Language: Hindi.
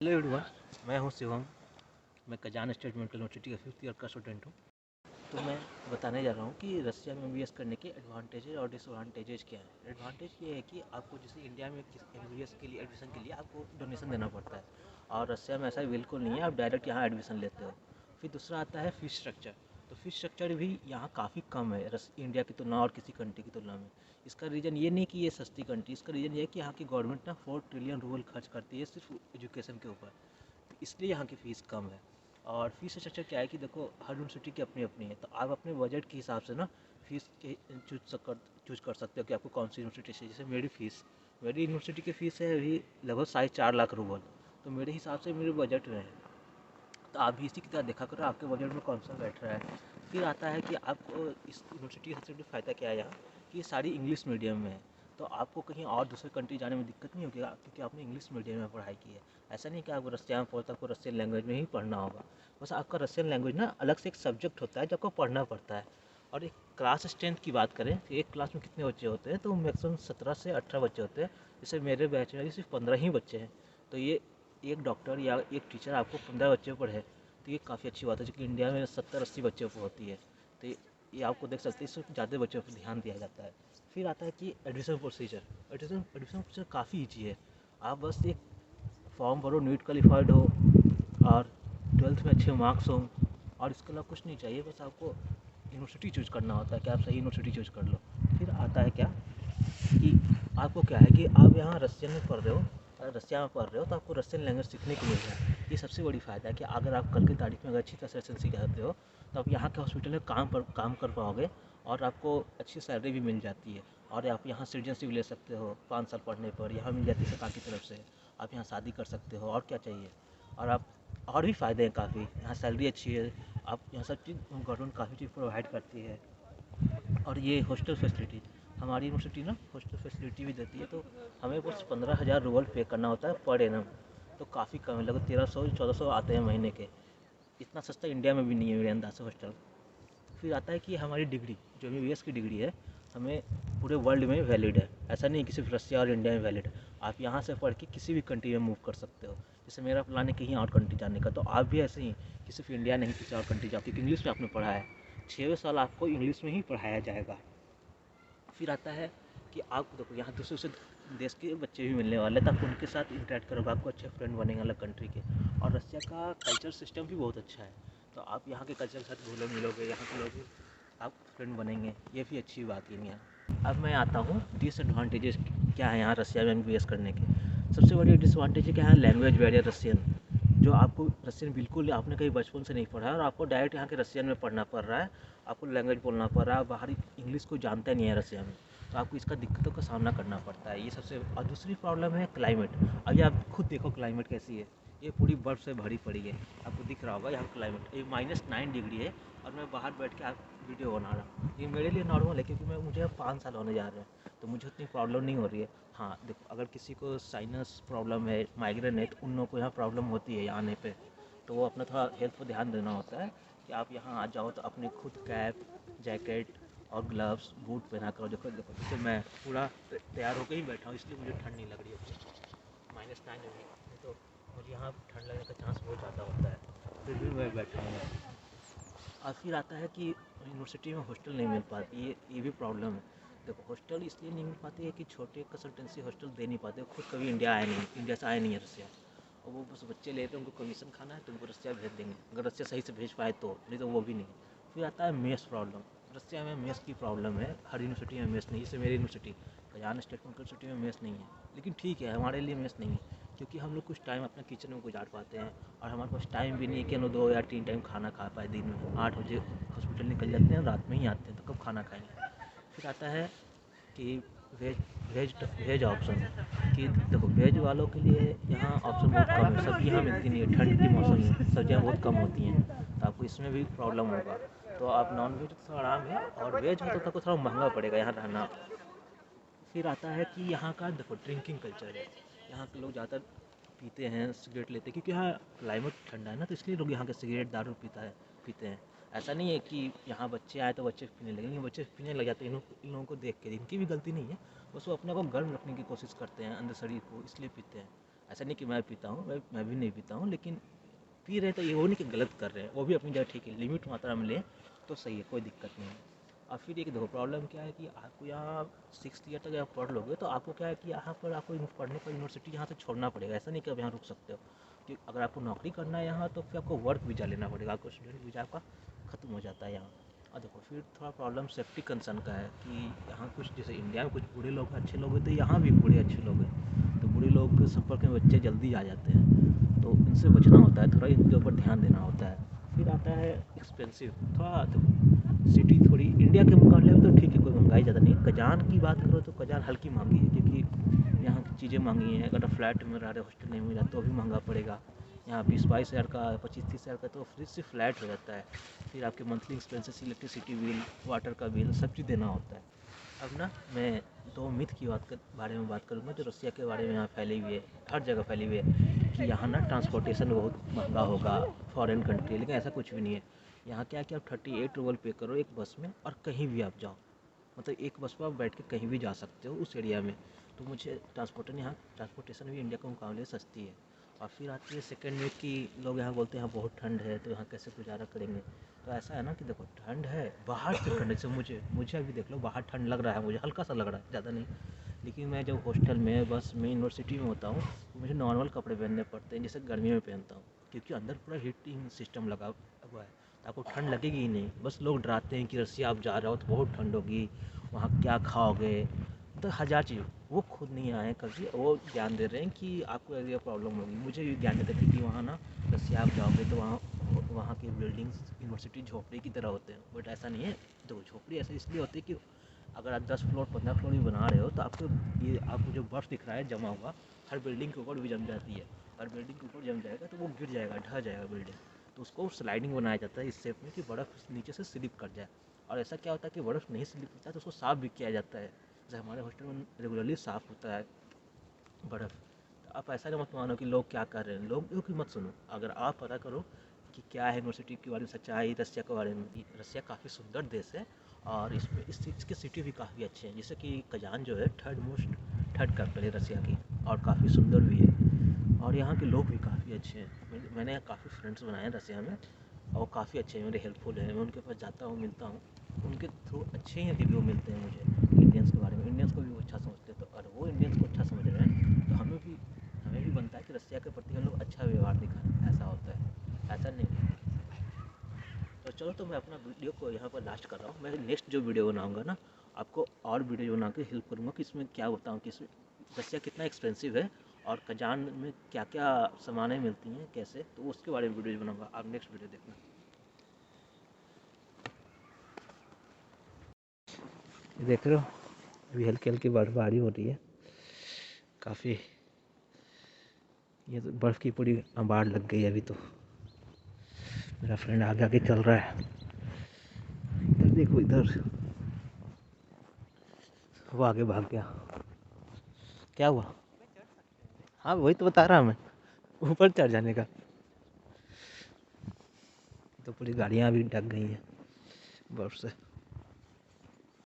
हेलो एवरीवन, मैं हूं शिवम। मैं कजान स्टेट मेडिकल यूनिवर्सिटी का 5th ईयर का स्टूडेंट हूं। तो मैं बताने जा रहा हूं कि रशिया में एमबीबीएस करने के एडवांटेजेस और डिसएडवांटेजेस क्या हैं। एडवांटेज ये है कि आपको जैसे इंडिया में एमबीबीएस के लिए एडमिशन के लिए आपको डोनेशन देना पड़ता है, और रशिया में ऐसा बिल्कुल नहीं है, आप डायरेक्ट यहाँ एडमिशन लेते हो। फिर दूसरा आता है फीस स्ट्रक्चर। तो फीस स्ट्रक्चर भी यहाँ काफ़ी कम है इंडिया की तुलना और किसी कंट्री की तुलना में। इसका रीज़न ये नहीं कि ये सस्ती कंट्री, इसका रीज़न ये है कि यहाँ की गवर्नमेंट ना 4 ट्रिलियन रूबल खर्च करती है सिर्फ एजुकेशन के ऊपर, इसलिए यहाँ की फ़ीस कम है। और फीस स्ट्रक्चर क्या है कि देखो, हर यूनिवर्सिटी की अपनी अपनी है, तो आप अपने बजट के हिसाब से ना फ़ीस के चूज कर सकते हो कि आपको कौन सी यूनिवर्सिटी से। जैसे मेरी यूनिवर्सिटी की फ़ीस है अभी लगभग 4.5 लाख रूबल, तो मेरे हिसाब से मेरे बजट में है। तो आप भी इसी की तरह देखा करो आपके बजट में कौन सा बैठ रहा है। फिर आता है कि आपको इस यूनिवर्सिटी का सबसे बड़ा फ़ायदा क्या है यहाँ, कि ये सारी इंग्लिश मीडियम में है। तो आपको कहीं और दूसरे कंट्री जाने में दिक्कत नहीं होगी, क्योंकि आपने इंग्लिश मीडियम में पढ़ाई की है। ऐसा नहीं कि आपको रसिया में पढ़ता आपको रशियन लैंग्वेज में ही पढ़ना होगा। बस आपका रशियन लैंग्वेज ना अलग से एक सब्जेक्ट होता है जो आपको पढ़ना पड़ता है। और एक क्लास स्ट्रेंथ की बात करें तो एक क्लास में कितने बच्चे होते हैं, तो मैक्सिमम 17 से 18 बच्चे होते हैं। जैसे मेरे बैच में सिर्फ 15 ही बच्चे हैं। तो ये एक डॉक्टर या एक टीचर आपको 15 बच्चे पढ़े, तो ये काफ़ी अच्छी बात है, क्योंकि इंडिया में 70-80 बच्चों पर होती है। तो ये आपको देख सकते हैं, इसमें ज़्यादा बच्चों पर ध्यान दिया जाता है। फिर आता है कि एडमिशन प्रोसीजर। एडमिशन प्रोसीजर काफ़ी ईजी है। आप बस एक फॉर्म भरो, नीट क्वालिफाइड हो और 12th में अच्छे मार्क्स हों, और इसके अलावा कुछ नहीं चाहिए। बस आपको यूनिवर्सिटी चूज़ करना होता है कि आप सही यूनिवर्सिटी चूज़ कर लो। फिर आता है क्या कि आपको क्या है कि आप यहाँ रशियन में पढ़ रहे हो, रशिया में पढ़ रहे हो, तो आपको रशियन लैंग्वेज सीखने को मिल रहा है। ये सबसे बड़ी फ़ायदा है कि अगर आप कल की तारीख में अगर अच्छी तरह से रशियन सीख जाते हो, तो आप यहाँ के हॉस्पिटल में काम कर पाओगे, और आपको अच्छी सैलरी भी मिल जाती है। और आप यहाँ सिटीजनशिप ले सकते हो 5 साल पढ़ने पर, यहाँ मिल जाती है सरकार की तरफ से। आप यहाँ शादी कर सकते हो, और क्या चाहिए। और आप और भी फ़ायदे हैं काफ़ी, यहाँ सैलरी अच्छी है, आप यहाँ सब चीज़ गवर्नमेंट काफ़ी चीज़ प्रोवाइड करती है। और ये हॉस्टल फैसिलिटी, हमारी यूनिवर्सिटी ना हॉस्टल फैसिलिटी भी देती है। तो हमें बस 15,000 रूबल पे करना होता है पर एनम। तो काफ़ी कम है, लगभग 1300-1400 आते हैं महीने के। इतना सस्ता इंडिया में भी नहीं है मेरे अंदाज से हॉस्टल। फिर आता है कि हमारी डिग्री, जो एमबीबीएस की डिग्री है, हमें पूरे वर्ल्ड में वैलिड है। ऐसा नहीं कि सिर्फ रशिया और इंडिया में वैलिड है। आप यहाँ से पढ़ के किसी भी कंट्री में मूव कर सकते हो। जैसे मेरा प्लान है कहीं और कंट्री जाने का, तो आप भी ऐसे ही कि सिर्फ इंडिया नहीं किसी और कंट्री जाओ, क्योंकि इंग्लिश में आपने पढ़ा है। 6 साल आपको इंग्लिश में ही पढ़ाया जाएगा। फिर आता है कि आप देखो यहाँ दूसरे से देश के बच्चे भी मिलने वाले हैं, तो आप उनके साथ इंटरेक्ट करोगे, आपको अच्छे फ्रेंड बनेंगे अलग कंट्री के। और रशिया का कल्चर सिस्टम भी बहुत अच्छा है, तो आप यहाँ के कल्चर के साथ घुलो मिलोगे, यहाँ के लोग आप फ्रेंड बनेंगे, ये भी अच्छी बात है यहाँ। अब मैं आता हूँ डिसएडवांटेजेस क्या है यहाँ रशिया में एमबीबीएस करने के। सबसे बड़ी डिसएडवांटेज क्या है, लैंग्वेज बैरियर रशियन। जो आपको रशियन बिल्कुल आपने कहीं बचपन से नहीं पढ़ा है, और आपको डायरेक्ट यहाँ के रशियन में पढ़ना पड़ रहा है। आपको लैंग्वेज बोलना पड़ रहा है, बाहरी इंग्लिश को जानता नहीं है रशिया में, तो आपको इसका दिक्कतों का सामना करना पड़ता है। ये सबसे, और दूसरी प्रॉब्लम है क्लाइमेट। अभी आप खुद देखो क्लाइमेट कैसी है, ये पूरी बर्फ़ से भरी पड़ी है। आपको दिख रहा होगा यहाँ क्लाइमेट, ये -9 डिग्री है, और मैं बाहर बैठ के आप वीडियो बना रहा हूँ। ये मेरे लिए नॉर्मल है, क्योंकि मुझे अब 5 साल होने जा रहे हैं, तो मुझे उतनी प्रॉब्लम नहीं हो रही है। हाँ देखो, अगर किसी को साइनस प्रॉब्लम है, माइग्रेन है, तो उन लोगों को यहाँ प्रॉब्लम होती है यहाँ आने पे, तो वो अपना थोड़ा हेल्थ पर ध्यान देना होता है कि आप यहाँ आ जाओ तो अपने खुद कैप, जैकेट और ग्लव्स, बूट पहना करो। देखो देखो, जैसे मैं पूरा तैयार होकर ही बैठा हूँ, इसलिए मुझे ठंड नहीं लग रही है। -9 डिग्री, नहीं तो मुझे यहाँ ठंड लगने का चांस बहुत ज़्यादा होता है, फिर भी मैं बैठा हूँ। और फिर आता है कि यूनिवर्सिटी में हॉस्टल नहीं मिल पाती, ये भी प्रॉब्लम है। देखो, हॉस्टल इसलिए नहीं मिल पाती है कि छोटे कंसल्टेंसी हॉस्टल दे नहीं पाते, खुद कभी इंडिया से आए नहीं है रसिया, और वो बस बच्चे ले रहे हैं, उनको कमीशन खाना है तो उनको रसिया भेज देंगे, अगर रसिया सही से भेज पाए तो, नहीं तो वो भी नहीं। फिर आता है मेस प्रॉब्लम। रसिया में मेस की प्रॉब्लम है, हर यूनिवर्सिटी में मेस नहीं। जैसे मेरी यूनिवर्सिटी कजान स्टेट यूनिवर्सिटी में मेस नहीं है, लेकिन ठीक है, हमारे लिए मेस नहीं है, क्योंकि हम लोग कुछ टाइम अपना किचन में गुजार पाते हैं, और हमारे पास टाइम भी नहीं है कि हम लोग 2 या 3 टाइम खाना खा पाए दिन में। 8 बजे हॉस्पिटल निकल जाते हैं, रात में ही आते हैं, तो कब खाना खाएंगे। फिर आता है कि वेज वेज वेज ऑप्शन, कि देखो वेज वालों के लिए यहाँ ऑप्शन बहुत कम है, सब्जी यहाँ मिलती नहीं है, ठंड के मौसम में सब्जियाँ बहुत कम होती हैं, तो आपको इसमें भी प्रॉब्लम होगा। तो आप नॉन वेज तो थोड़ा आराम है, और वेज हो तो आपको थोड़ा महंगा पड़ेगा यहाँ रहना। फिर आता है कि यहाँ का देखो ड्रिंकिंग कल्चर है, यहाँ के लोग ज़्यादातर पीते हैं, सिगरेट लेते हैं, क्योंकि यहाँ क्लाइमेट ठंडा है ना, तो इसलिए लोग यहाँ के सिगरेट दारू पीते हैं। ऐसा नहीं है कि यहाँ बच्चे आए तो बच्चे पीने लगे, नहीं, बच्चे पीने लग जाते हैं इन लोगों को देख के, इनकी भी गलती नहीं है, बस वो अपने को गर्म रखने की कोशिश करते हैं अंदर शरीर को, इसलिए पीते हैं। ऐसा नहीं कि मैं पीता हूँ, मैं भी नहीं पीता हूँ, लेकिन पी रहे हैं तो ये वो नहीं कि गलत कर रहे हैं, वो भी अपनी जगह ठीक है, लिमिट मात्रा में लें तो सही है, कोई दिक्कत नहीं है। और फिर एक देखो प्रॉब्लम क्या है कि आपको यहाँ 6th ईयर तक आप पढ़ लोगे तो आपको क्या है कि यहाँ पर आपको पढ़ने पर यूनिवर्सिटी यहाँ से छोड़ना पड़ेगा, ऐसा नहीं कि आप यहाँ रुक सकते हो। कि अगर आपको नौकरी करना है यहाँ तो फिर आपको वर्क वीज़ा लेना पड़ेगा, आपको स्टूडेंट वीज़ा आपका ख़त्म हो जाता है यहाँ। और देखो फिर थोड़ा प्रॉब्लम सेफ्टी कंसर्न का है कि यहाँ कुछ जैसे इंडिया में कुछ बूढ़े लोग अच्छे लोग हैं तो यहाँ भी बूढ़े अच्छे लोग हैं, तो बूढ़े लोग के संपर्क में बच्चे जल्दी आ जाते हैं, तो इनसे बचना होता है, थोड़ा इनके ऊपर ध्यान देना होता है। फिर आता है एक्सपेंसिव, थोड़ा देखो सिटी थोड़ी इंडिया के मुकाबले में तो ठीक है, कोई महंगाई ज़्यादा नहीं है। कजान की बात करो तो कजान हल्की महंगी है, क्योंकि यहाँ की चीज़ें महंगी हैं। अगर फ्लैट में रह रहे हॉस्टल नहीं मिला तो भी महंगा पड़ेगा। यहाँ 20-22 हज़ार का 25-30 हज़ार का तो फ्रिज से फ्लैट हो जाता है। फिर आपके monthly expenses, electricity bill, water का बिल, सब चीज़ देना होता है। अब ना मैं 2 मिथ की बारे में बात करूँगा जो रसिया के बारे में यहाँ फैली हुई है, हर जगह फैली हुई है कि यहाँ ना ट्रांसपोर्टेशन बहुत महंगा होगा, फॉरेन कंट्री, लेकिन ऐसा कुछ भी नहीं है। यहाँ क्या है कि आप 38 रूबल पे करो एक बस में और कहीं भी आप जाओ, मतलब एक बस पर आप बैठ के कहीं भी जा सकते हो उस एरिया में। तो मुझे ट्रांसपोर्टेशन भी इंडिया के मुकाबले सस्ती है। और फिर आती है सेकेंड वीक की, लोग यहाँ बोलते हैं यहाँ बहुत ठंड है तो यहाँ कैसे गुजारा करेंगे। तो ऐसा है ना कि देखो ठंड है, बाहर से ठंड है, जैसे मुझे अभी देख लो बाहर ठंड लग रहा है, मुझे हल्का सा लग रहा है, ज़्यादा नहीं। लेकिन मैं जब हॉस्टल में, बस में, यूनिवर्सिटी में होता हूँ तो मुझे नॉर्मल कपड़े पहनने पड़ते हैं जैसे गर्मी में पहनता हूँ, क्योंकि अंदर पूरा हीटिंग सिस्टम लगा हुआ है, तो आपको ठंड लगेगी ही नहीं। बस लोग डराते हैं कि रसिया आप जा रहे हो तो बहुत ठंड होगी, वहाँ क्या खाओगे, तो हज़ार चीज़, वो खुद नहीं आए कभी, वो ज्ञान दे रहे हैं कि आपको ये प्रॉब्लम होगी। मुझे भी ज्ञान देते थे कि वहाँ ना रसिया आप जाओगे तो वहाँ के बिल्डिंग्स यूनिवर्सिटी झोपड़ी की तरह होते हैं, बट ऐसा नहीं है। तो झोपड़ी ऐसा इसलिए होती है कि अगर आप 10 फ्लोर 15 फ्लोर भी बना रहे हो तो आपको जो बर्फ़ दिख रहा है जमा हुआ, हर बिल्डिंग के ऊपर भी जम जाती है। हर बिल्डिंग के ऊपर जम जाएगा तो वो गिर जाएगा, ढह जाएगा बिल्डिंग। तो उसको स्लाइडिंग बनाया जाता है इस शेप में कि बर्फ़ नीचे से स्लिप कर जाए। और ऐसा क्या होता है कि बर्फ़ नहीं स्लिप करता तो उसको साफ़ भी किया जाता है, जैसे हमारे हॉस्टल में रेगुलरली साफ़ होता है बर्फ़। तो आप ऐसा मत मानो कि लोग क्या कर रहे हैं, लोगों की मत सुनो। अगर आप पता करो कि क्या है यूनिवर्सिटी के बारे में सच्चाई, रसिया के बारे में। रसिया काफ़ी सुंदर देश है और इसमें इसके सिटी भी काफ़ी अच्छे हैं, जैसे कि कजान जो है थर्ड कैपिटल है रसिया की, और काफ़ी सुंदर भी है। और यहाँ के लोग भी काफ़ी अच्छे हैं। मैंने काफ़ी फ्रेंड्स बनाए हैं रसिया में, और वो काफ़ी अच्छे हैं, मेरे हेल्पफुल हैं। मैं उनके पास जाता हूँ, मिलता हूँ, उनके थ्रू अच्छे ही रिव्यू मिलते हैं मुझे इंडियंस के बारे में। इंडियंस को भी वो अच्छा समझते हैं, तो अगर वो इंडियंस को अच्छा समझ रहे हैं तो हमें भी बनता है कि रसिया के प्रति हम लोग अच्छा व्यवहार दिखाएं। ऐसा होता है, ऐसा नहीं। तो चलो, तो मैं अपना वीडियो को यहाँ पर लास्ट कर रहा हूँ। मैं नेक्स्ट जो वीडियो बनाऊँगा ना, आपको और वीडियो बना के हेल्प करूँगा कि इसमें क्या बताऊँ कि इसमें रसिया कितना एक्सपेंसिव है और कजान में क्या क्या सामानें मिलती हैं कैसे, तो उसके बारे में वीडियो बनाऊँगा। आप नेक्स्ट वीडियो देखना। देख रहे हो अभी हल्की हल्की बर्फबारी हो रही है काफ़ी, ये तो बर्फ़ की पूरी अंबार लग गई है। अभी तो मेरा फ्रेंड आगे आगे चल रहा है, इधर देखो, इधर वो आगे भाग गया। क्या हुआ? हाँ वही तो बता रहा मैं, ऊपर चढ़ जाने का। तो पूरी गाड़ियाँ भी ढक गई हैं बर्फ़ से।